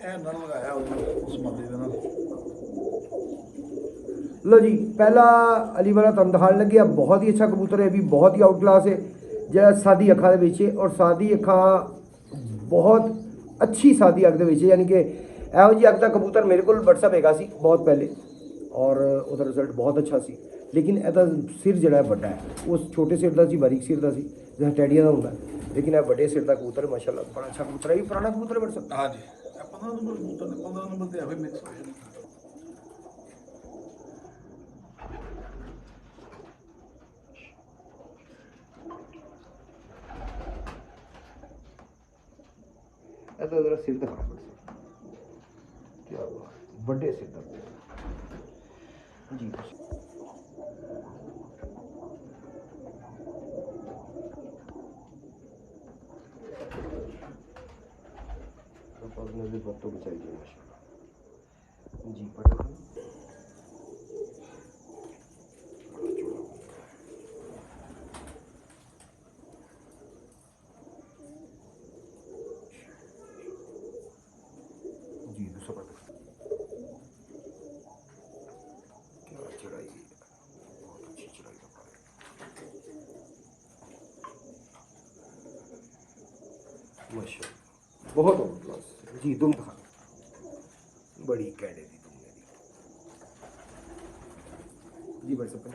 ਇਹ ਨਾਲ ਲਗਾਇਆ ਉਸ ਮਾਦੇ ਦੇ ਨਾਲ। लो जी पहला अली वाला तुम दिखाने लगे, बहुत ही अच्छा कबूतर है, भी बहुत ही आउट क्लास है जो सादी अखा के और सादी अखा बहुत अच्छी सादी अग के यानी कि यहो जी अग का कबूतर मेरे को व्हाट्सएप हैगा सी बहुत पहले और उसका रिजल्ट बहुत अच्छा सी, लेकिन यदा सिर जोड़ा बड़ा है उस छोटे सिर का सी, बारीक सिर का सी जैसे टैडिया का होंगे, लेकिन यह बड़े सिर का कबूतर है माशाल्लाह बड़ा अच्छा कबूतर है। ये पुराना कबूतर है व्हाट्सएप। हाँ जी 15 नंबर कबूतर ने 15 नंबर से आवे मिक्स। ऐसा जरा सिर दिखा क्या हुआ, बड़े सिर का जी। बत्तों बचाई माशाल्लाह जी। पढ़ा जी क्या चढ़ाई, बहुत अच्छी चढ़ाई माशाल्लाह बहुत क्लास जी। तुम दिखा बड़ी कैडे दी तुमने जी, बस अपने